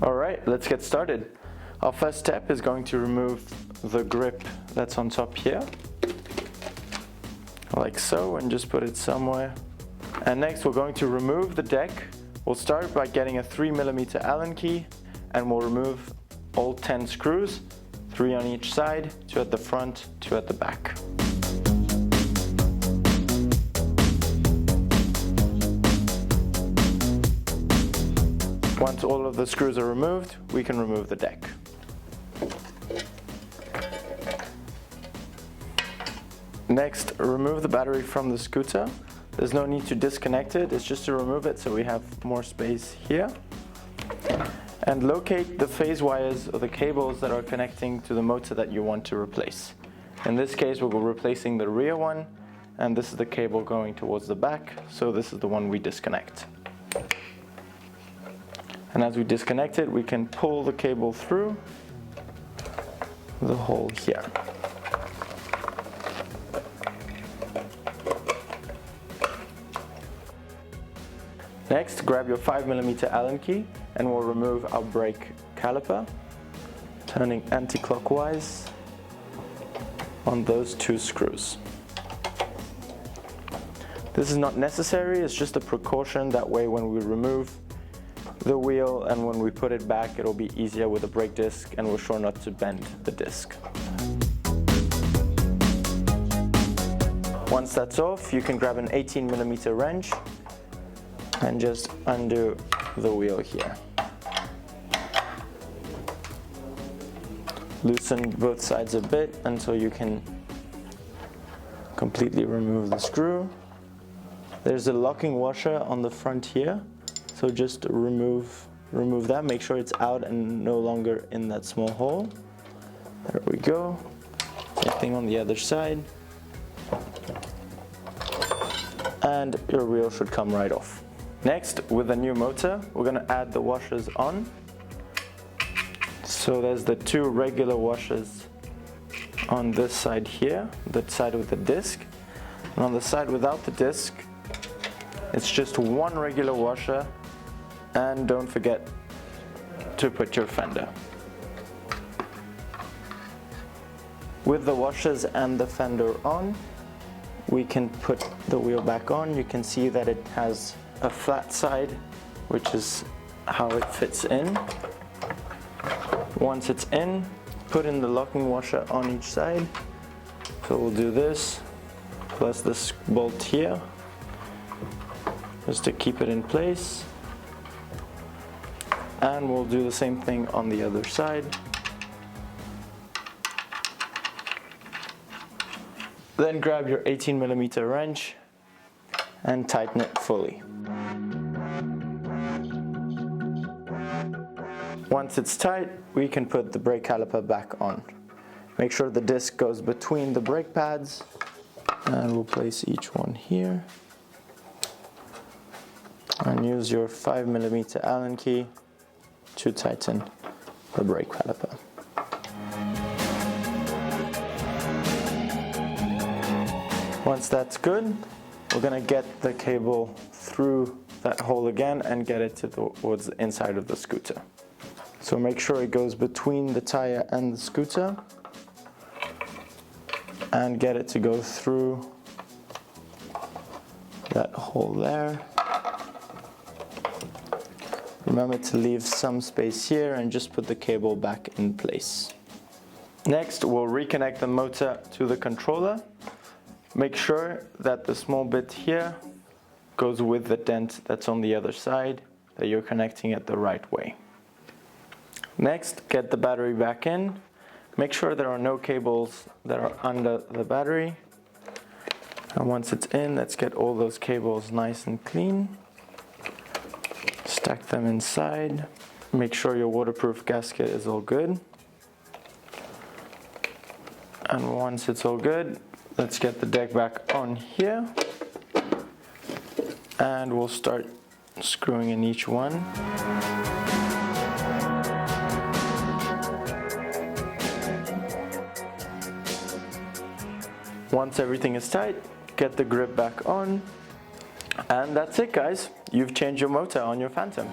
Alright, let's get started. Our first step is going to remove the grip that's on top here, like so, and just put it somewhere. And next we're going to remove the deck. We'll start by getting a 3mm Allen key, and we'll remove all 10 screws, 3 on each side, 2 at the front, 2 at the back. Once all of the screws are removed, we can remove the deck. Next, remove the battery from the scooter. There's no need to disconnect it, it's just to remove it so we have more space here. And locate the phase wires or the cables that are connecting to the motor that you want to replace. In this case, we'll be replacing the rear one, and this is the cable going towards the back, so this is the one we disconnect. And as we disconnect it, we can pull the cable through the hole here. Next, grab your 5mm Allen key and we'll remove our brake caliper, turning anti-clockwise on those 2 screws. This is not necessary, it's just a precaution. That way when we remove the wheel and when we put it back, it'll be easier with a brake disc, and we're sure not to bend the disc. Once that's off, you can grab an 18mm wrench and just undo the wheel here. Loosen both sides a bit until you can completely remove the screw. There's a locking washer on the front here, so just remove that. Make sure it's out and no longer in that small hole. There we go. Same thing on the other side. And your wheel should come right off. Next, with the new motor, we're going to add the washers on. So there's the 2 regular washers on this side here, the side with the disc. And on the side without the disc, it's just 1 regular washer. And don't forget to put your fender. With the washers and the fender on, we can put the wheel back on. You can see that it has a flat side, which is how it fits in. Once it's in, put in the locking washer on each side. So we'll do this, plus this bolt here, just to keep it in place. And we'll do the same thing on the other side. Then grab your 18mm wrench and tighten it fully. Once it's tight, we can put the brake caliper back on. Make sure the disc goes between the brake pads, and we'll place each one here. And use your 5mm Allen key to tighten the brake caliper. Once that's good, we're going to get the cable through that hole again and get it towards the inside of the scooter. So make sure it goes between the tire and the scooter, and get it to go through that hole there. Remember to leave some space here and just put the cable back in place. Next, we'll reconnect the motor to the controller. Make sure that the small bit here goes with the dent that's on the other side, that you're connecting it the right way. Next, get the battery back in. Make sure there are no cables that are under the battery. And once it's in, let's get all those cables nice and clean. Stack them inside. Make sure your waterproof gasket is all good. And once it's all good, let's get the deck back on here. And we'll start screwing in each one. Once everything is tight, get the grip back on. And that's it, guys. You've changed your motor on your Phantom.